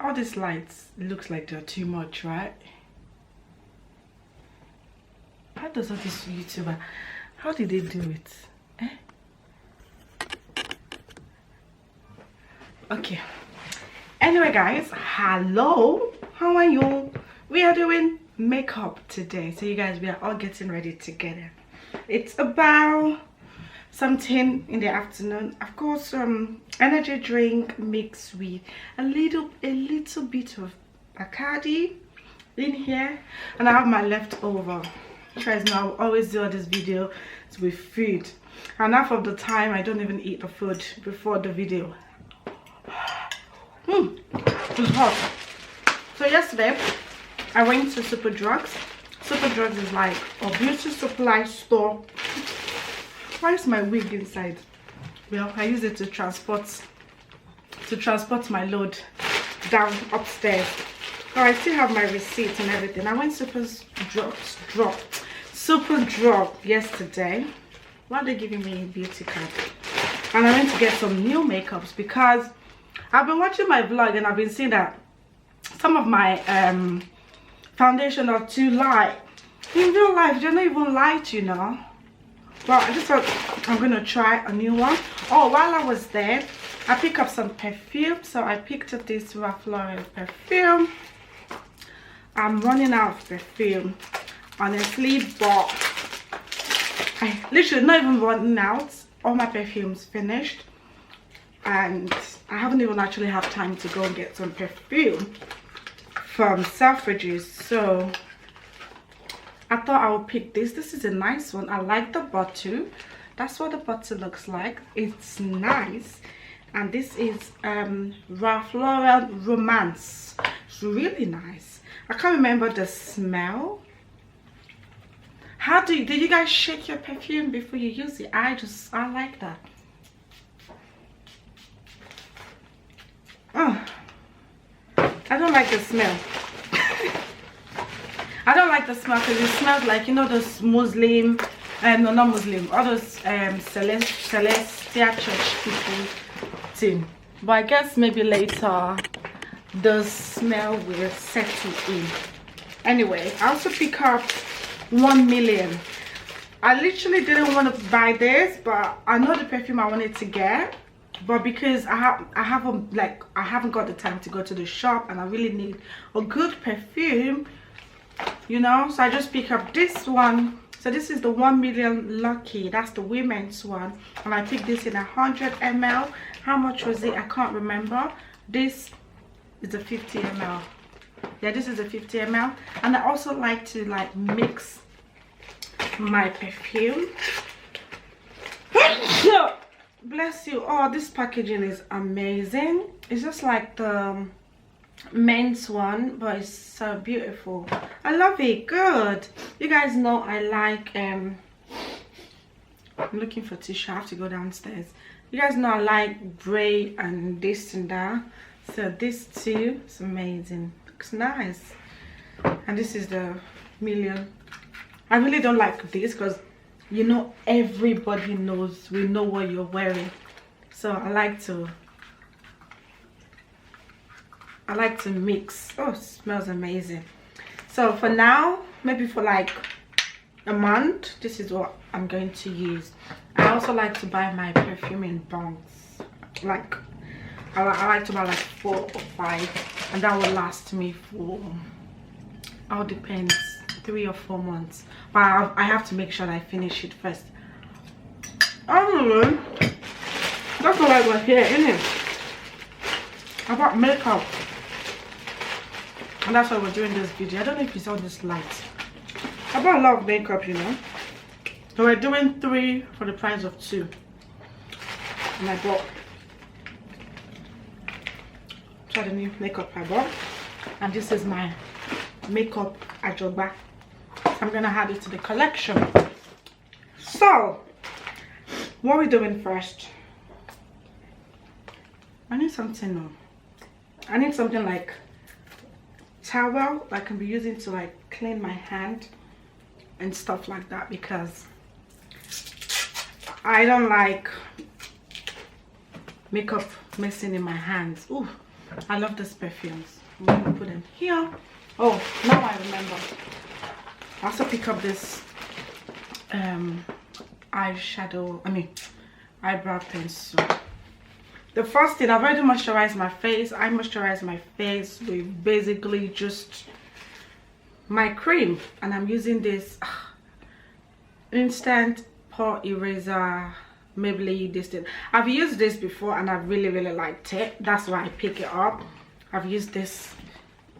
all these lights looks like they're too much, right? How does all this YouTuber, how did they do it? Okay, anyway guys, hello, how are you? We are doing makeup today, so you guys, we are all getting ready together. It's about something in the afternoon. I've got some energy drink mixed with a little bit of Bacardi in here, and I have my leftover. You guys know I always do all this video with food, and half of the time I don't even eat the food before the video. It's hot. So yesterday I went to Superdrugs. Superdrugs is like a beauty supply store. Why is my wig inside? Well, I use it to transport my load down upstairs. Oh, I still have my receipt and everything. I went Superdrug yesterday. Why are they giving me a beauty card? And I went to get some new makeups because I've been watching my vlog and I've been seeing that some of my foundation are too light. In real life, they're not even light, you know. Well, I just thought I'm gonna try a new one. Oh, while I was there, I picked up some perfume. So I picked up this Ralph Lauren perfume. I'm running out of perfume, honestly, but I literally not even running out. All my perfume's finished, and I haven't even actually have time to go and get some perfume from Selfridges. So I thought I would pick this. This is a nice one. I like the bottle. That's what the bottle looks like. It's nice. And this is Ralph Lauren Romance. It's really nice. I can't remember the smell. How did you guys shake your perfume before you use it? I like that. Oh, I don't like the smell. I don't like the smell because it smells like, you know, those Muslim, no, not Muslim, all those Celestial Church people thing. But I guess maybe later the smell will settle in. Anyway, I also pick up 1 million. I literally didn't want to buy this, but I know the perfume I wanted to get. But because I haven't got the time to go to the shop, and I really need a good perfume, you know, so I just pick up this one. So this is the 1 million Lucky. That's the women's one, and I picked this in 100 ml. How much was it? I can't remember. This is a 50 ml. Yeah, this is a 50 ml. And I also like to like mix my perfume. Bless you. Oh, this packaging is amazing. It's just like the men's one, but it's so beautiful. I love it. Good. You guys know I like I'm looking for tissue. I have to go downstairs. You guys know I like gray and this and that. So this too is amazing. Looks nice. And this is the million. I really don't like this because, you know, everybody knows, we know what you're wearing. So I like to mix. Oh, it smells amazing. So for now, maybe for like a month, this is what I'm going to use. I also like to buy my perfume in bunks. Like I like to buy like 4 or 5, and that will last me for, all depends, 3 or 4 months. But I have to make sure that I finish it first. Anyway, that's all I got here, isn't it? I bought makeup, and that's why we're doing this video. I don't know if you saw this light. I bought a lot of makeup, you know. So we're doing 3 for the price of 2. And I bought, try the new makeup I bought. And this is my makeup ajogba. I'm gonna add it to the collection. So what are we doing first? I need something like towel I can be using to like clean my hand and stuff like that, because I don't like makeup messing in my hands. Ooh, I love these perfumes. I'm going to put them here. Oh, now I remember. I also pick up this eyebrow pencil. The first thing, I've already moisturized my face. I moisturize my face with basically just my cream, and I'm using this instant pore eraser Maybelline this thing. I've used this before and I really liked it. That's why I pick it up. I've used this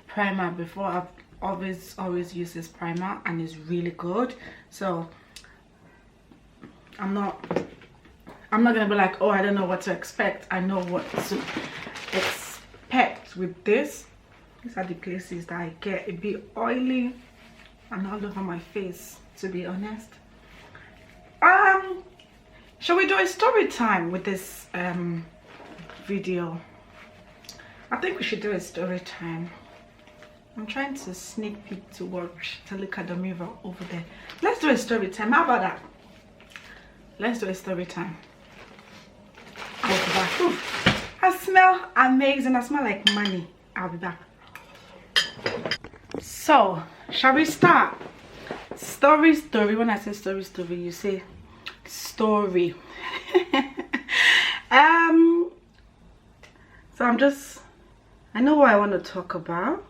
primer before. I've always used this primer and it's really good. So I'm not gonna be like, oh, I don't know what to expect. I know what to expect with this. These are the places that I get a bit oily and all over my face, to be honest. Shall we do a story time with this video? I think we should do a story time. I'm trying to sneak peek to watch, to look at the mirror over there. Let's do a story time. How about that? Let's do a story time. I'll be back. Ooh, I smell amazing. I smell like money. I'll be back. So, shall we start? Story. When I say story, you say story. So I know what I want to talk about.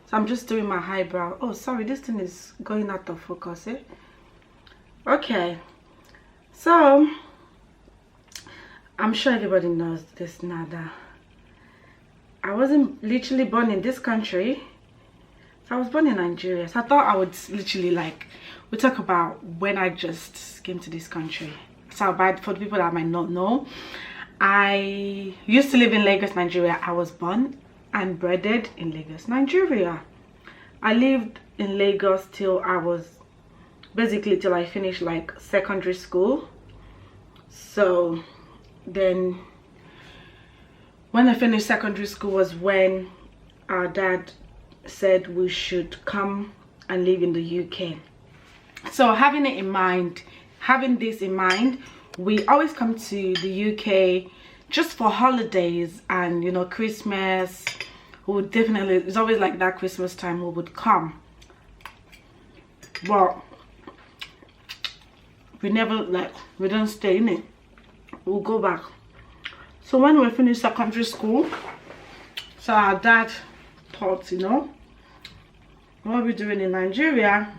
So I'm just doing my eyebrow. Oh, sorry, this thing is going out of focus, eh? Okay. So I'm sure everybody knows this now that I wasn't literally born in this country. I was born in Nigeria, so I thought I would literally we talk about when I just came to this country. So for the people that might not know, I used to live in Lagos, Nigeria. I was born and bred in Lagos, Nigeria. I lived in Lagos till I finished secondary school. So then when I finished secondary school was when our dad said we should come and live in the UK. So having this in mind, we always come to the UK just for holidays and, you know, Christmas. We would definitely, it's always like that Christmas time we would come, but we never we don't stay in it. We'll go back. So when we finished secondary school, so our dad thought, you know, what we're doing in Nigeria,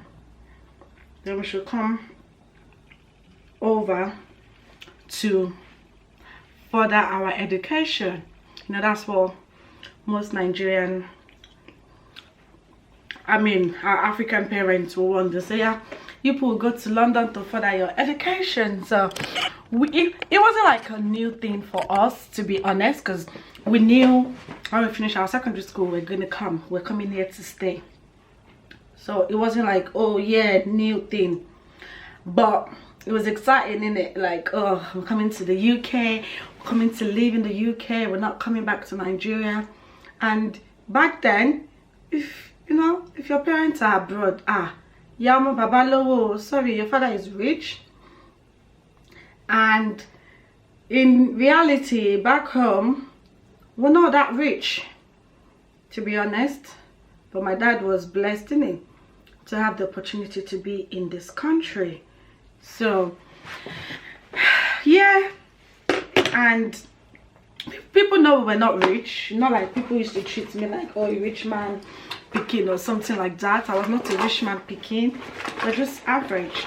then we should come over to further our education. You know, that's what most Nigerian, our African parents will want to say, yeah, you people will go to London to further your education. So it wasn't like a new thing for us, to be honest, because we knew when we finished our secondary school we're coming here to stay. So it wasn't like, oh yeah, new thing, but it was exciting, innit? Like, oh, we're coming to the UK, we're coming to live in the UK, we're not coming back to Nigeria. And back then, if your parents are abroad, Yama Babalowo, sorry, your father is rich. And in reality, back home, we're not that rich, to be honest. But my dad was blessed, innit, to have the opportunity to be in this country. So yeah, and people know we're not rich. Not like people used to treat me like, oh, a rich man picking or something like that. I was not a rich man picking, but just average.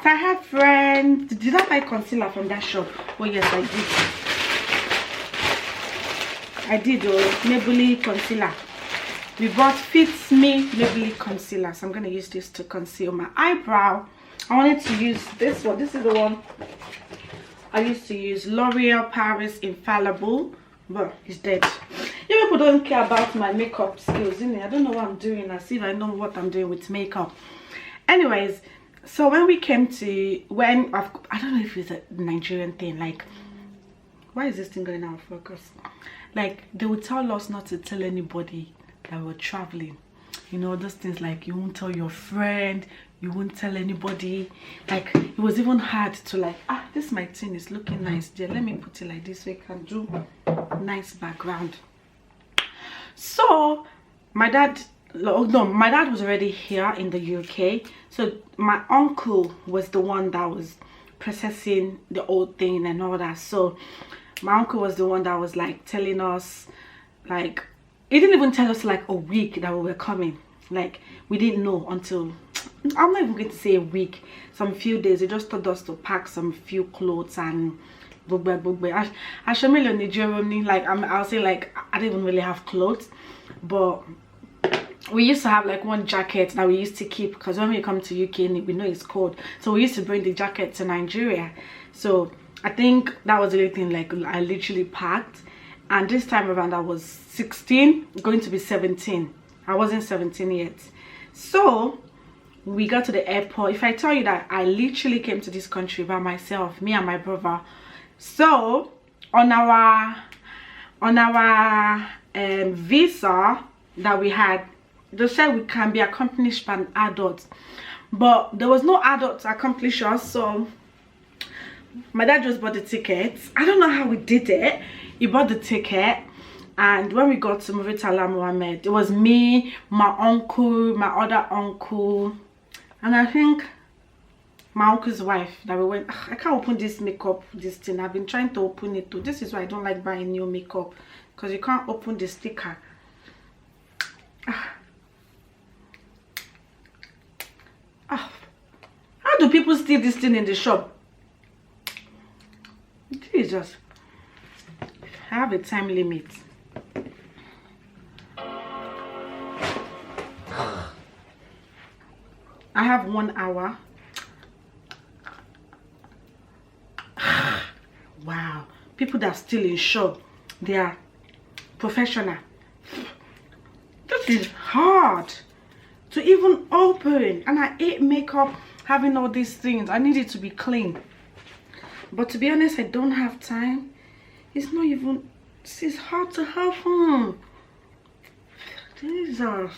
So I have friends. Did I buy concealer from that shop? Oh yes, I did. Maybelline concealer. We bought Fits Me Maybelline concealer. So I'm going to use this to conceal my eyebrow. I wanted to use this one. This is the one I used to use, L'Oreal Paris Infallible, but it's dead. You people don't care about my makeup skills, innit? I don't know what I'm doing, as if I know what I'm doing with makeup. Anyways, so when we came to, I don't know if it's a Nigerian thing, like, why is this thing going out of focus? Like, they would tell us not to tell anybody that we're traveling. You know, those things like, you won't tell your friend, you won't tell anybody. Like, it was even hard to this my thing is looking nice there, let me put it like this so it can do nice background. So my dad, no, my dad was already here in the UK. So my uncle was the one that was processing the whole thing and all that. So my uncle was the one that was like telling us, like, he didn't even tell us like a week that we were coming. Like, we didn't know until, I'm not even going to say a week, some few days. He just told us to pack some few clothes and I show me like I'll say like I didn't even really have clothes, but we used to have like one jacket that we used to keep, because when we come to UK we know it's cold, so we used to bring the jacket to Nigeria. So I think that was the only thing like I literally packed. And this time around I was 16, going to be 17. I wasn't 17 yet. So we got to the airport. If I tell you that I literally came to this country by myself, me and my brother. So on our visa that we had, they said we can be accompanied by an adult, but there was no adult to accomplish us. So my dad just bought the tickets. I don't know how we did it. He bought the ticket, and when we got to Murtala Mohammed, it was me, my uncle, my other uncle, and I think my uncle's wife that we went. I can't open this makeup, this thing. I've been trying to open it too. This is why I don't like buying new makeup, because you can't open the sticker. How do people steal this thing in the shop? Jesus. I have a time limit. I have 1 hour. Wow, people that steal in shop, they are professional. This is hard to even open, and I hate makeup, having all these things. I need it to be clean, but to be honest, I don't have time. It's not even, this is hard to have. Jesus,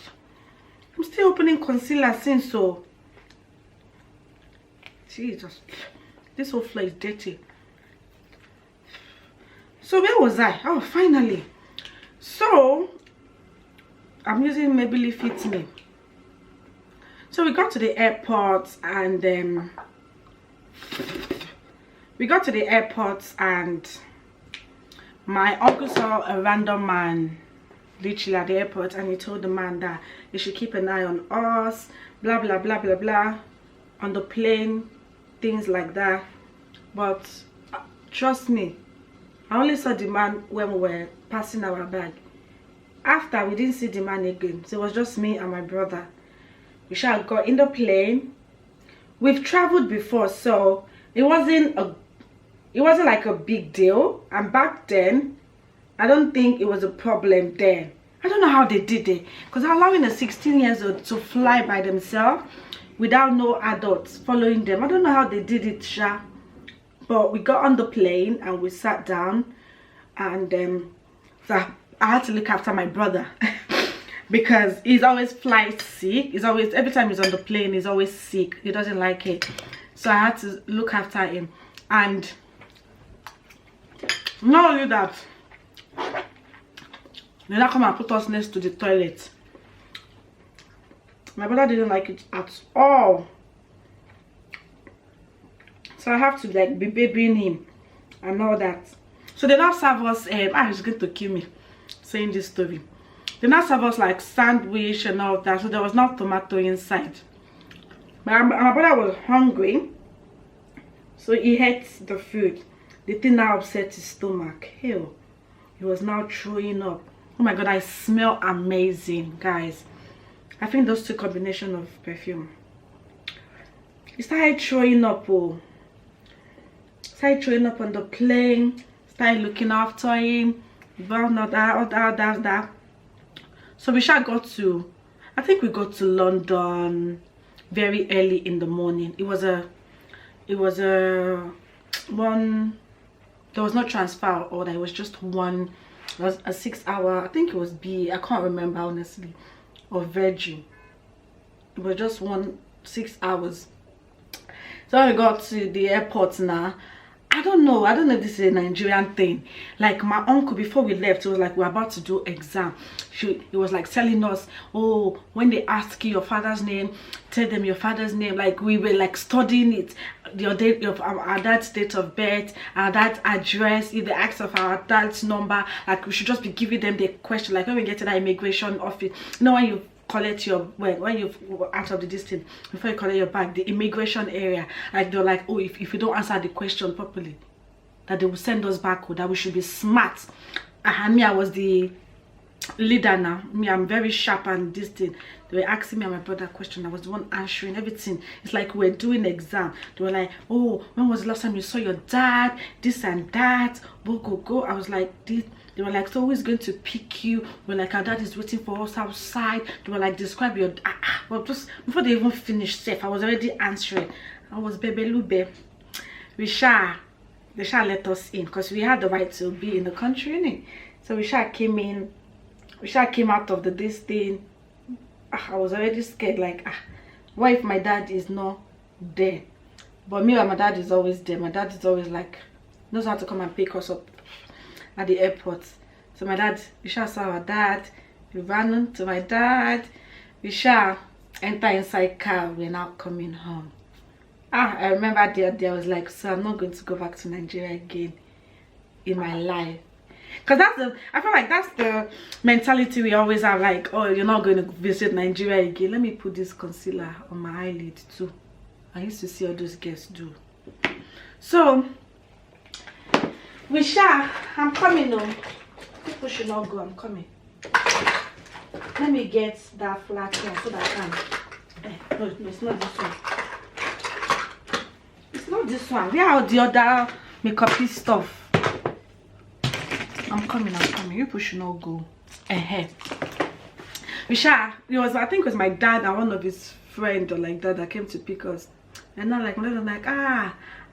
I'm still opening concealer since. So Jesus, this whole floor is dirty. So where was I? Oh, finally. So I'm using Maybelline Fit Me. So we got to the airport, and my uncle saw a random man literally at the airport, and he told the man that he should keep an eye on us, blah blah blah blah blah, on the plane, things like that. But trust me, I only saw the man when we were passing our bag. After, we didn't see the man again. So it was just me and my brother. We shall got in the plane. We've traveled before, so it wasn't like a big deal. And back then, I don't think it was a problem then. I don't know how they did it, because allowing a 16-year-old to fly by themselves without no adults following them, I don't know how they did it, Sha. But we got on the plane and we sat down, and so I had to look after my brother because he's always flight sick. He's always, every time he's on the plane, he's always sick. He doesn't like it. So I had to look after him. And not only that, they now come and put us next to the toilet. My brother didn't like it at all. So I have to like be babying him and all that. So they now serve us, he's going to kill me saying this story. They now serve us like sandwich and all that. So there was no tomato inside. My brother was hungry, so he ate the food. The thing now upset his stomach. Hell, he was now throwing up. Oh my god, I smell amazing, guys. I think those two combination of perfume. He started throwing up. Started throwing up on the plane. Started looking after him. Well, not that. So we shall got to, I think we got to London very early in the morning. It was a one, there was no transfer order. It was just one. It was a 6 hour, I think it was B, I can't remember honestly, or Virgin. It was just 6 hours. So when we got to the airport now, I don't know if this is a Nigerian thing. Like my uncle, before we left, it was like we're about to do exam. He was like telling us, oh, when they ask you your father's name, tell them your father's name. Like we were like studying it, your date of our dad's date of birth, our dad's address. If they ask of our dad's number, like we should just be giving them the question. Like when we get to that immigration office, you know, when you collect your when you out of the distance, before you collect your bag, the immigration area, like they're like, oh, if you don't answer the question properly, that they will send us back, or that we should be smart. And me, I was the leader now. Me, I'm very sharp, and this thing, they were asking me and my brother question. I was the one answering everything. It's like we're doing exam. They were like, oh, when was the last time you saw your dad, this and that, go. I was like, this. They were like, so who is going to pick you? We're like, our dad is waiting for us outside. They were like, describe your well, just before they even finished safe, I was already answering. I was Bebe Lube. They shall let us in, because we had the right to be in the country, innit? So we shall came in. We shall came out of this thing. I was already scared, like, what if my dad is not there? But me and my dad is always there. My dad is always like, knows how to come and pick us up at the airport. So my dad, we shall saw our dad. We ran to my dad. We shall enter inside car. We're now coming home. I remember there I was like, so I'm not going to go back to Nigeria again in my life. Because I feel like that's the mentality we always have, like, oh, you're not going to visit Nigeria again. Let me put this concealer on my eyelid too. I used to see all those girls do. So we shall, I'm coming home. People should not go, I'm coming. Let me get that flat here so that I can. No, it's not this one. It's not this one. Where are the other makeup stuff? I'm coming. People should not go. We shall. I think it was my dad and one of his friends or like that came to pick us. And now like my dad was like,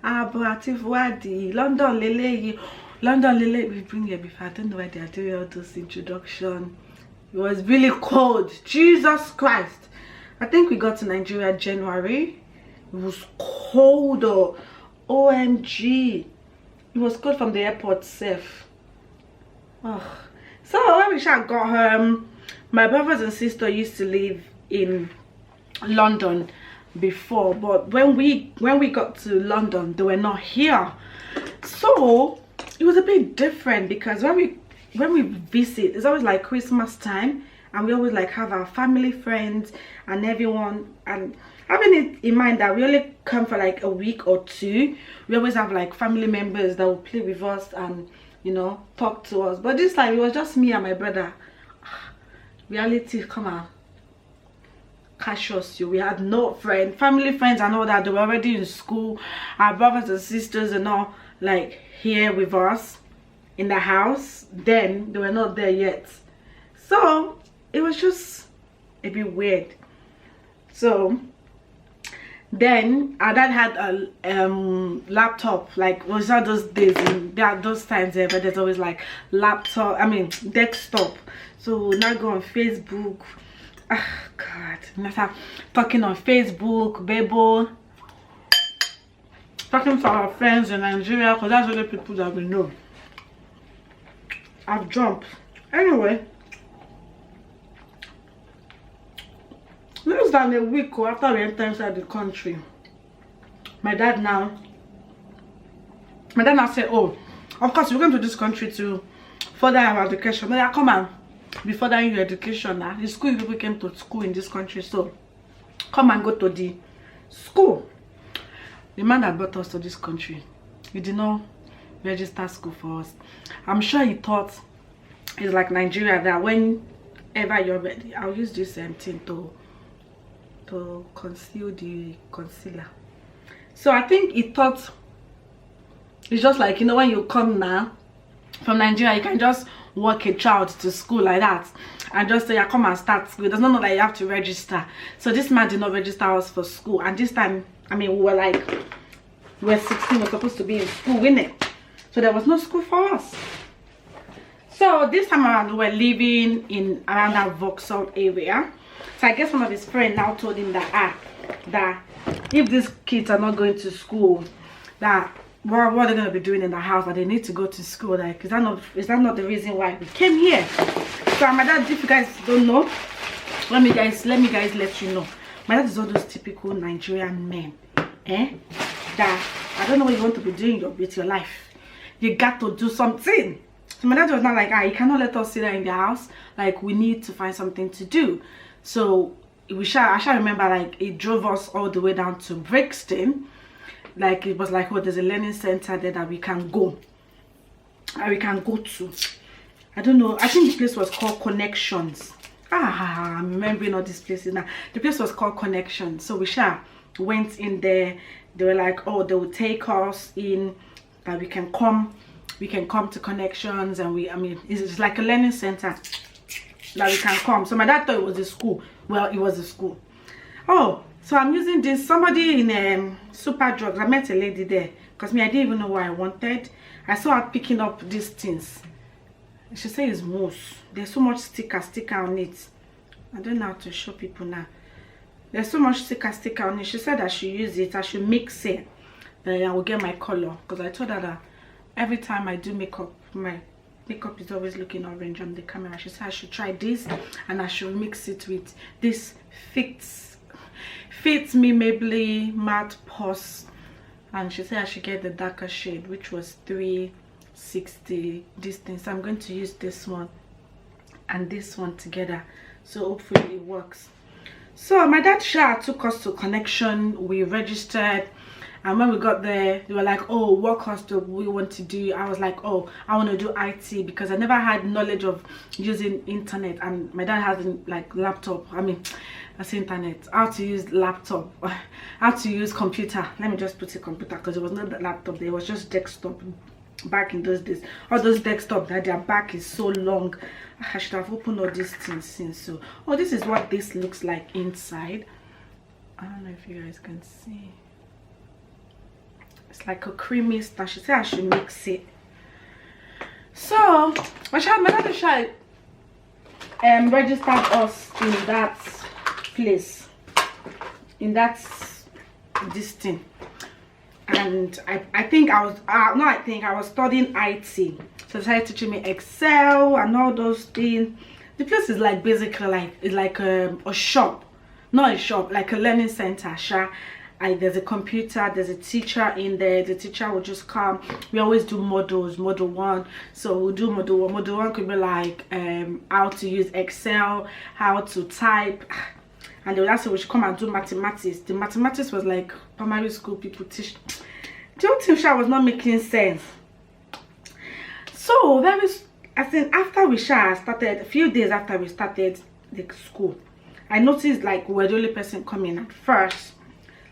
Atif Wadi, London Lele, we bring here before. I don't know why they are doing all those introduction. It was really cold. Jesus Christ. I think we got to Nigeria January. It was cold, or OMG. It was cold from the airport safe. Oh. So when we got home, my brothers and sister used to live in London before, but when we got to London, they were not here. So it was a bit different, because when we visit, it's always like Christmas time, and we always like have our family, friends and everyone, and having it in mind that we only come for like a week or two, we always have like family members that will play with us and, you know, talk to us. But this time it was just me and my brother. Reality come on, catch us. We had no family friends and all that. They were already in school. Our brothers and sisters and all like here with us in the house. Then they were not there yet, so it was just a bit weird. So then our dad had a laptop, like, was that those days, and there are those times there, but there's always like laptop, desktop. So now go on Facebook. God, now talking on Facebook, Bebo, talking to our friends in Nigeria, because that's the people that we know. I've jumped. Anyway, less than a week after we entered inside the country, my dad now said, oh, of course we're going to this country to further our education. But come on, be furthering your education now. The school people came to school in this country, so come and go to the school. The man that brought us to this country, he did not register school for us. I'm sure he thought it's like Nigeria, that whenever you're ready, I'll use this thing to conceal the concealer. So I think he thought it's just like, you know, when you come now from Nigeria, you can just walk a child to school like that and just say, yeah, come and start school. It does not know that you have to register. So this man did not register us for school, and this time, we were 16, we're supposed to be in school, innit? So there was no school for us. So this time around, we were living in around that Vauxhall area. So I guess one of his friends now told him that if these kids are not going to school, that what are they going to be doing in the house, that they need to go to school? Like, is that not the reason why we came here? So my dad, if you guys don't know, let me guys let you know, my dad is all those typical Nigerian men, that I don't know what you want to be doing with your life. You got to do something. So my dad was not like, you cannot let us sit there in the house. Like, we need to find something to do. So I shall remember, like, it drove us all the way down to Brixton. Like, it was like, oh, there's a learning center there that we can go. And we can go to. I don't know. I think the place was called Connections. I'm remembering all these places now. The place was called Connections. So we went in there. They were like, oh, they would take us in, that we can come to Connections, and I mean it's like a learning center that we can come. So my dad thought it was a school. Well, it was a school. Oh, so I'm using this. Somebody in Super Drugs, I met a lady there, because I didn't even know what I wanted. I saw her picking up these things. She said it's mousse. There's so much sticker on it. I don't know how to show people now. There's so much sticker on it. She said I should use it, I should mix it, then I will get my color. Because I told her that every time I do makeup, my makeup is always looking orange on the camera. She said I should try this, and I should mix it with this fits me Maybelline matte pause, and she said I should get the darker shade, which was 360 distance. So I'm going to use this one and this one together, so hopefully it works. So my dad took us to Connection. We registered, and when we got there, they were like, oh, what course do we want to do? I was like, oh, I want to do IT, because I never had knowledge of using internet, and my dad has like laptop. I mean, that's internet, how to use laptop, how to use computer. Let me just put it computer, because it was not the laptop, there was just desktop back in those days. All those desktop that their back is so long. I should have opened all these things since. So, oh, this is what this looks like inside. I don't know if you guys can see. It's like a creamy stuff. She said I should mix it. So my dad registered us in that place, in this thing. And I think I was studying IT. So they started teaching me Excel and all those things. The place is like basically like a shop, not a shop, like a learning center. There's a computer, there's a teacher in there. The teacher will just come. We always do model 1. So we'll do model 1. Model 1 could be like how to use Excel, how to type. And then also we should come and do mathematics. The mathematics was like primary school people teach. The whole thing was not making sense. So after we started, a few days after we started the school, I noticed like we were the only person coming at first.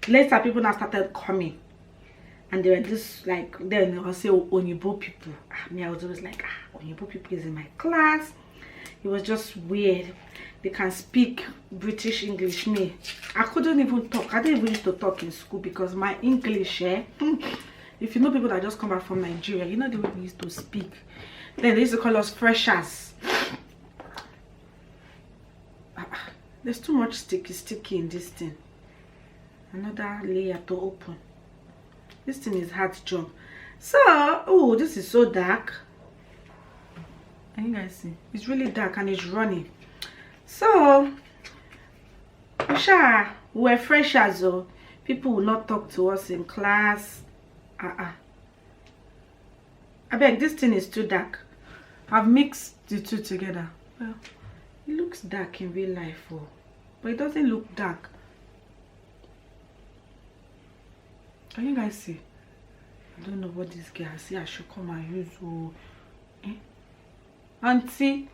Later people now started coming, and they were just like, then they will say Onyibo people. I was always like, Onyibo people is in my class. It was just weird. They can speak British English. Me, I couldn't even talk. I didn't even used to talk in school, because my English, if you know people that just come back from Nigeria, you know the way we used to speak. Then they used to call us freshers. There's too much sticky in this thing. Another layer to open. This thing is hard job. So, oh, this is so dark. Can you guys see? It's really dark and it's running. So, we're freshers, so people will not talk to us in class. I beg, this thing is too dark. I've mixed the two together. Well, it looks dark in real life, but it doesn't look dark. Can you guys see? I don't know what this guy say I should come and use. Auntie.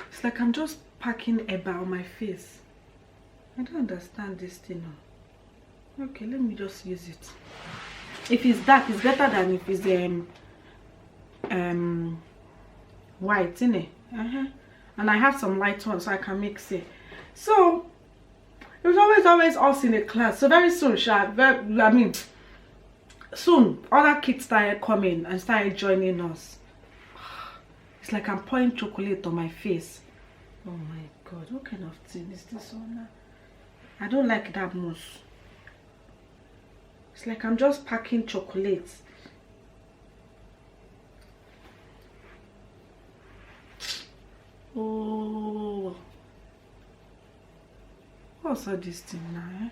It's like I'm just packing eba on my face. I don't understand this thing now. Okay, let me just use it. If it's dark, it's better than if it's white, innit? And I have some light one, so I can mix it. So it was always us in the class. So very soon, soon other kids started coming and started joining us. It's like I'm pouring chocolate on my face. Oh my god, what kind of thing is this one now? I don't like that mousse. It's like I'm just packing chocolates. Oh, what's all this thing now, eh?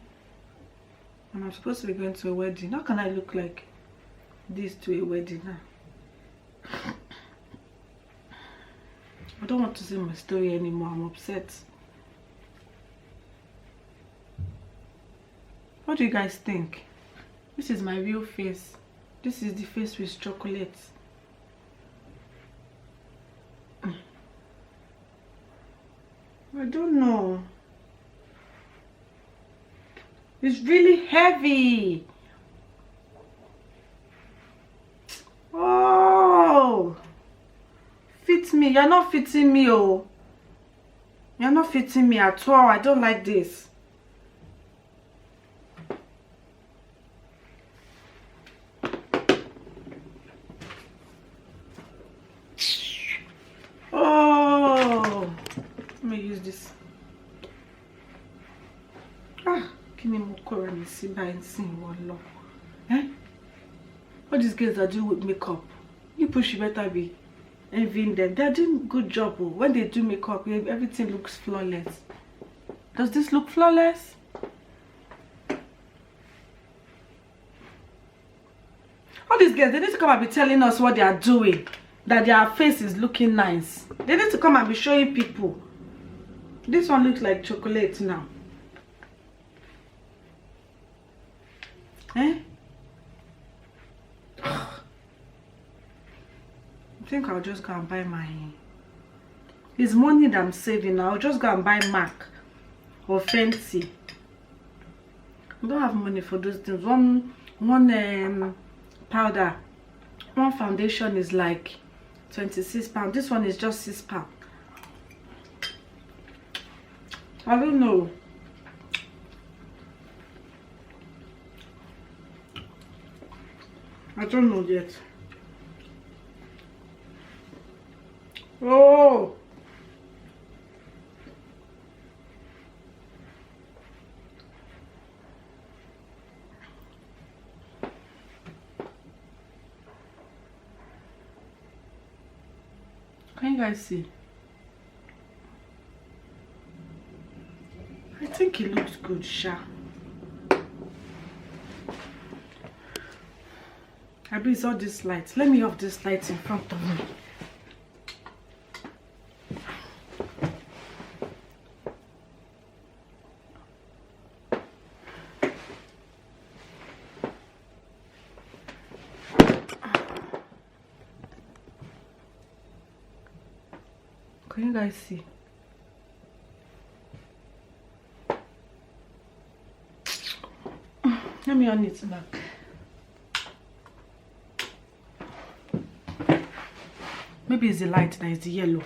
And I'm supposed to be going to a wedding. How can I look like this to a wedding now? I don't want to see my story anymore. I'm upset. What do you guys think? This is my real face. This is the face with chocolates. I don't know. It's really heavy. Oh, fits me. You're not fitting me, oh. You're not fitting me at all. I don't like this. Oh, let me use this. Ah, give me more color and see by and see one long. Eh? All these girls that do with makeup, you push, you better be envying them. They're doing a good job. Oh. When they do makeup, everything looks flawless. Does this look flawless? All these girls, they need to come and be telling us what they are doing, that their face is looking nice. They need to come and be showing people. This one looks like chocolate now. Eh? I think I'll just go and buy my... It's money that I'm saving now. I'll just go and buy MAC or Fenty. I don't have money for those things. One powder, one foundation is like £26. This one is just £6. I don't know. I don't know yet. Oh, can you guys see? I think it looks good, Sha. I bet it's all these lights. Let me off this light in front of me. Can you guys see? Let me on it back. Maybe it's the light that is the yellow.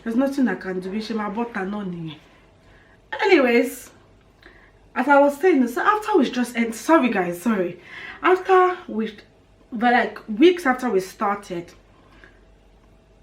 There's nothing I can do. Anyways, as I was saying, so after we just end, sorry guys, sorry. After we, but like weeks after we started,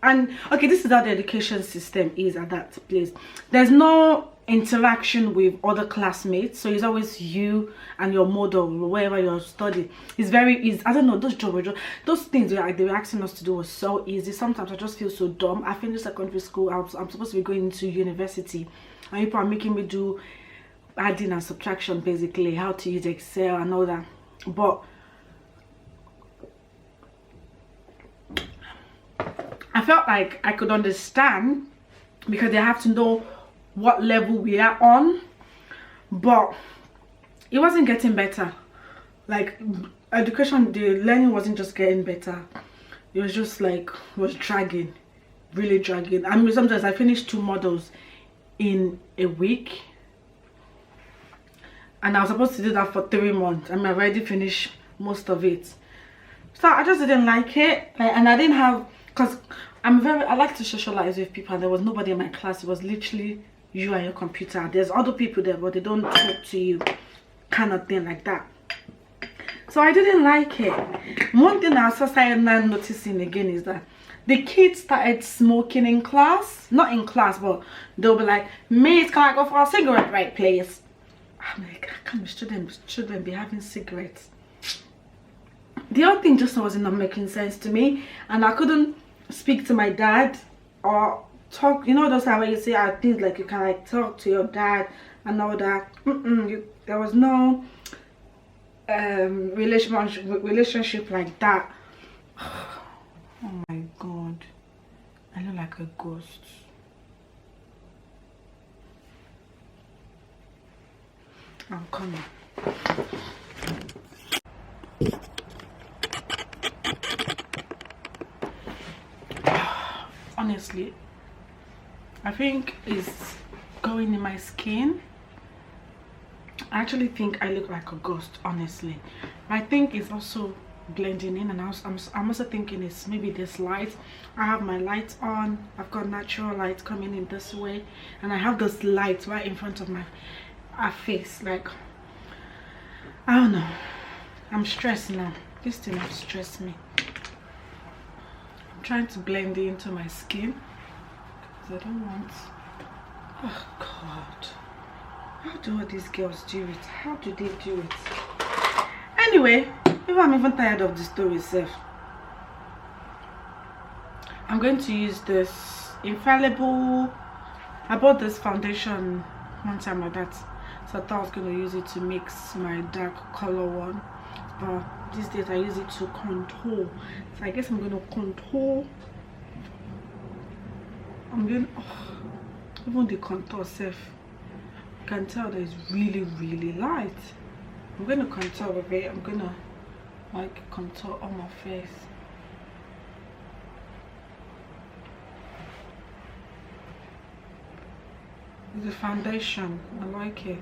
and okay, this is how the education system is at that place. There's no interaction with other classmates, so it's always you and your model wherever you're studying. It's very easy. I don't know, those things they were asking us to do was so easy. Sometimes I just feel so dumb. I finished secondary school. I'm supposed to be going into university, and people are making me do adding and subtraction, basically how to use Excel and all that. But I felt like I could understand because they have to know what level we are on, but it wasn't getting better. Like education, the learning wasn't just getting better. It was just like, it was dragging, really dragging. I mean, sometimes I finished 2 models in a week, and I was supposed to do that for 3 months. I mean, I've already finished most of it, so I just didn't like it. And I didn't have, because I like to socialize with people, and there was nobody in my class. It was literally you and your computer. There's other people there, but they don't talk to you, kind of thing like that. So I didn't like it. One thing I started noticing again is that the kids started smoking in class. Not in class, but they'll be like, mate, can I go for a cigarette right please? I'm like, how come children be having cigarettes? The whole thing just wasn't making sense to me, and I couldn't speak to my dad or talk. You know those times where you say things like you can like talk to your dad and all that. There was no relationship like that. Oh my god, I look like a ghost. I'm coming. Honestly, I think it's going in my skin. I actually think I look like a ghost, honestly. I think it's also blending in, and I'm also thinking it's maybe this light. I have my lights on. I've got natural light coming in this way, and I have this light right in front of my face. Like, I don't know, I'm stressed now. This thing has stressed me. I'm trying to blend it into my skin because I don't want, oh god, how do all these girls do it? How do they do it? Anyway, maybe I'm even tired of the story itself. I'm going to use this Infallible. I bought this foundation one time like that, so I thought I was going to use it to mix my dark color one, but these days I use it to contour. So I guess I'm going to contour. I'm going, even the contour self, you can tell that it's really light. I'm going to contour with it. I'm going to like contour on my face. The foundation, I like it.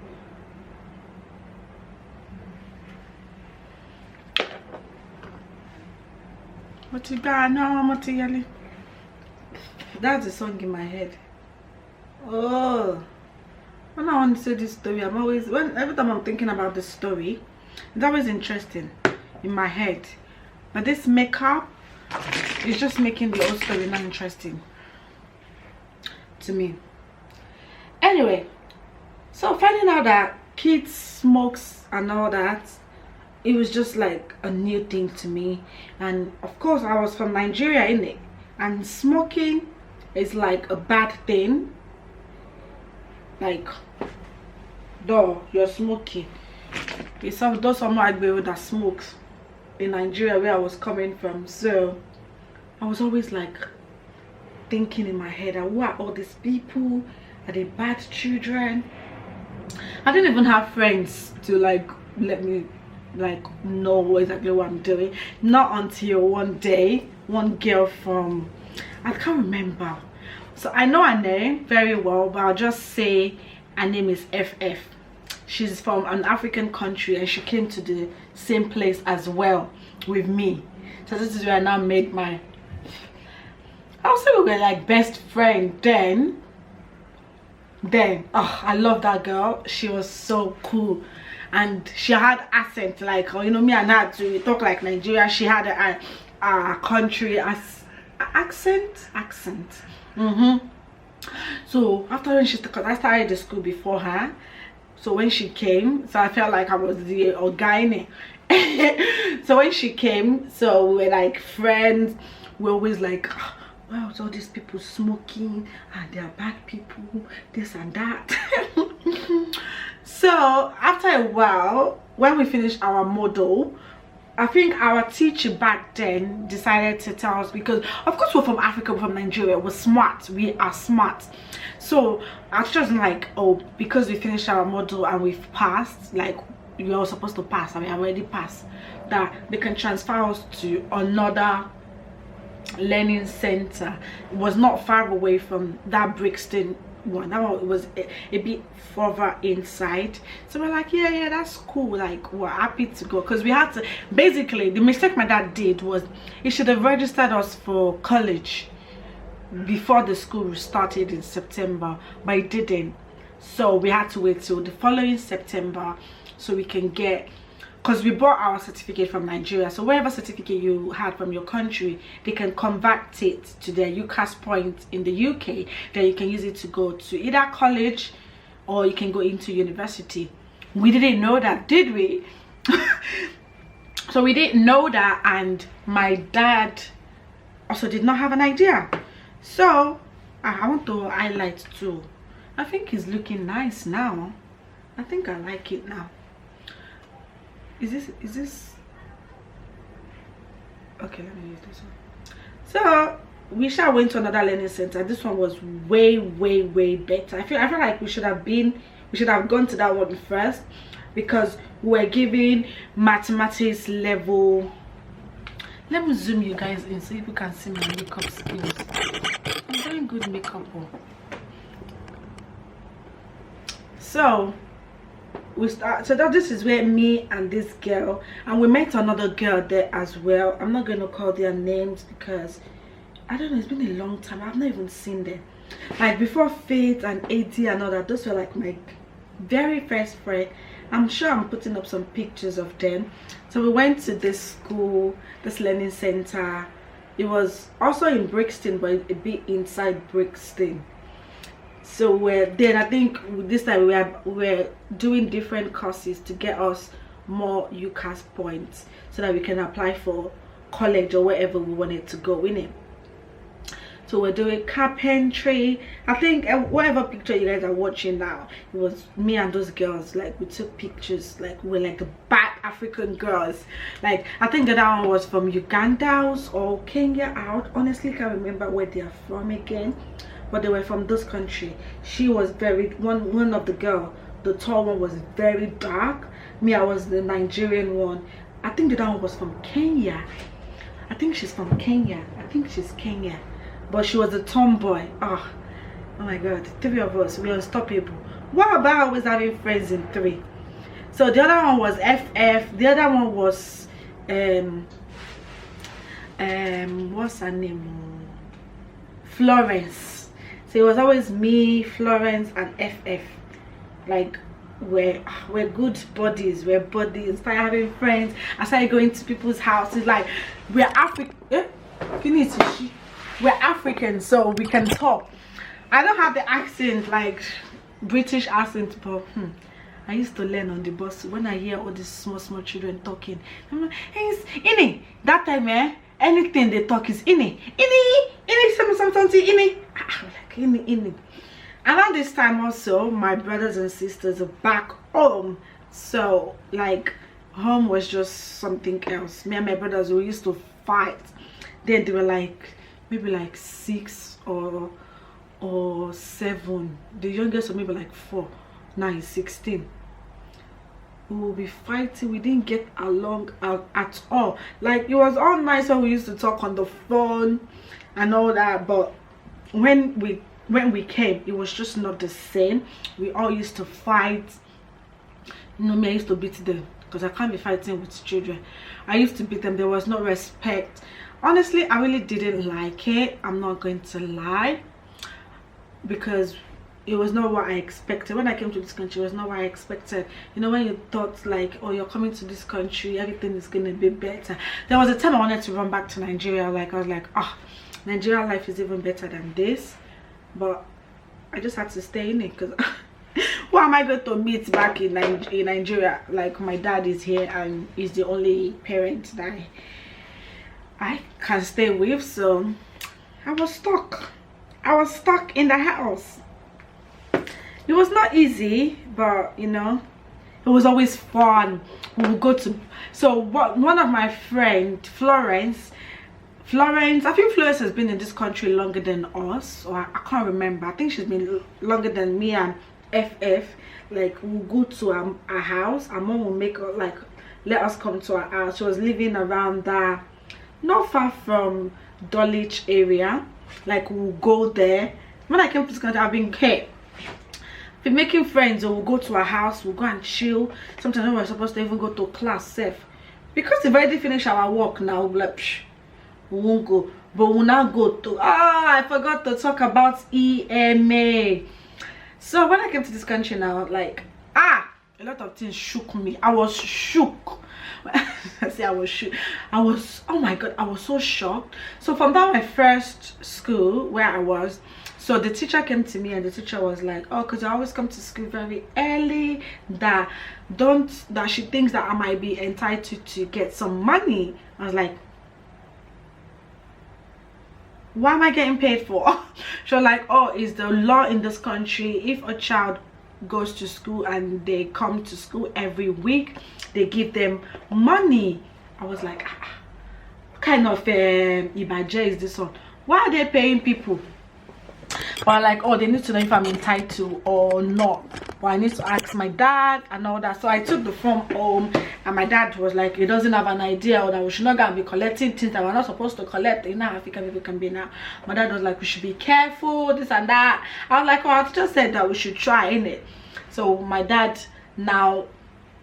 What you got now, Matiyali? That's the song in my head. Oh, when I want to say this story, I'm always, every time I'm thinking about the story, it's always interesting in my head. But this makeup is just making the whole story not interesting to me. Anyway, so finding out that kids smokes and all that, it was just like a new thing to me. And of course I was from Nigeria, innit? And smoking is like a bad thing. Like, though you're smoking, it's those someone that smokes in Nigeria where I was coming from. So I was always like thinking in my head, who are all these people? Are they bad children? I didn't even have friends to like let me like know exactly what I'm doing. Not until one day, one girl from, I can't remember, so I know her name very well, but I'll just say her name is FF. She's from an African country and she came to the same place as well with me. So this is where I now made my, I would say we were like best friend then. Oh, I love that girl. She was so cool, and she had accent like, you know, me and her too, we talk like Nigeria. She had a country as accent. So after when she, because I started the school before her, so when she came, so I felt like I was the organic. So when she came, so we were like friends. We always like, wow, all these people smoking and they are bad people, this and that. So after a while, when we finished our model, I think our teacher back then decided to tell us, because of course we're from Africa, we're from Nigeria, we're smart, we are smart. So our teacher was like, oh, because we finished our model and we've passed, like we were supposed to pass, I mean I already passed, that they can transfer us to another learning center. It was not far away from that Brixton one. That one was a bit further inside. So we're like, yeah, that's cool. Like, we're happy to go, because we had to, basically the mistake my dad did was he should have registered us for college before the school started in September, but he didn't. So we had to wait till the following September so we can get because we bought our certificate from Nigeria. So whatever certificate you had from your country, they can convert it to their UCAS point in the UK. Then you can use it to go to either college or you can go into university. We didn't know that, did we? So we didn't know that, and my dad also did not have an idea. So I want to highlight too. I think it's looking nice now. I think I like it now. Is this okay? Let me use this one. So we shall went to another learning center. This one was way better. I feel like we should have gone to that one first, because we're giving mathematics level. Let me zoom you guys in so you can see my makeup skills. I'm doing good makeup. So we start. So that this is where me and this girl, and we met another girl there as well. I'm not going to call their names because I don't know, it's been a long time. I've not even seen them. Like before Faith and AD and all that, those were like my very first friend. I'm sure I'm putting up some pictures of them. So we went to this school, this learning center. It was also in Brixton, but a bit inside Brixton. So then I think this time we're doing different courses to get us more UCAS points so that we can apply for college or wherever we wanted to go in it. So we're doing carpentry. I think whatever picture you guys are watching now, it was me and those girls. Like we took pictures, like we're like the bad African girls. Like I think that one was from Uganda or Kenya. I honestly can't remember where they are from again, but they were from this country. She was one of the girl, the tall one, was very dark. Me, I was the Nigerian one. I think that one was from Kenya. I think she's from Kenya. But she was a tomboy. Oh my god, 3 of us, we're unstoppable. What about always having friends in 3? So the other one was FF, the other one was what's her name, Florence. So it was always me, Florence, and FF. Like we're good buddies. We're buddies. Started having friends. I started going to people's houses. Like we're African. We're African, so we can talk. I don't have the accent like British accent, but I used to learn on the bus. When I hear all these small children talking, I'm like, hey, it's Ini. That time, anything they talk is Ini, something Ini. I'm like Ini. Around this time also, my brothers and sisters are back home, so like home was just something else. Me and my brothers, we used to fight. Then they were like maybe like 6 or 7. The youngest was maybe like 4. Now he's 16. We will be fighting. We didn't get along at all. Like it was all nice when we used to talk on the phone and all that, but when we came, it was just not the same. We all used to fight. You know, me, I used to beat them because I can't be fighting with children. I used to beat them. There was no respect. Honestly, I really didn't like it. I'm not going to lie, because it was not what I expected. When I came to this country, it was not what I expected. You know, when you thought like, oh, you're coming to this country, everything is going to be better. There was a time I wanted to run back to Nigeria. Like I was like, oh, Nigeria life is even better than this. But I just had to stay in it, because who am I going to meet back in Nigeria? Like my dad is here and he's the only parent that I can stay with. So I was stuck in the house. It was not easy, but you know, it was always fun. We would go to, so one of my friend Florence, I think Florence has been in this country longer than us, or I can't remember. I think she's been longer than me and FF. Like we'll go to our house. Our mom will let us come to our house. She was living around there, not far from Dulwich area. Like we'll go there. When I came to this country, I've been making friends, or we'll go to our house, we'll go and chill. Sometimes when we're supposed to even go to class safe, because we've already finished our work now, we'll be like, psh, we won't go. But we'll now go to, I forgot to talk about EMA. So when I came to this country now, like a lot of things shook me. I was shook. I say I was shook. I was, oh my god, I was so shocked. So from that my first school where I was, so the teacher came to me and the teacher was like, oh, because I always come to school very early, that she thinks that I might be entitled to get some money. I was like, what am I getting paid for? She was like, oh, it's the law in this country. If a child goes to school and they come to school every week, they give them money. I was like, what kind of ibaje is this one? Why are they paying people? But like, oh, they need to know if I'm entitled or not. But I need to ask my dad and all that. So I took the form home, and my dad was like, he doesn't have an idea, or that we should not gonna be collecting things that we're not supposed to collect. You know how African people can be now. My dad was like, we should be careful, this and that. I was like, oh, I just said that we should try, innit? So my dad now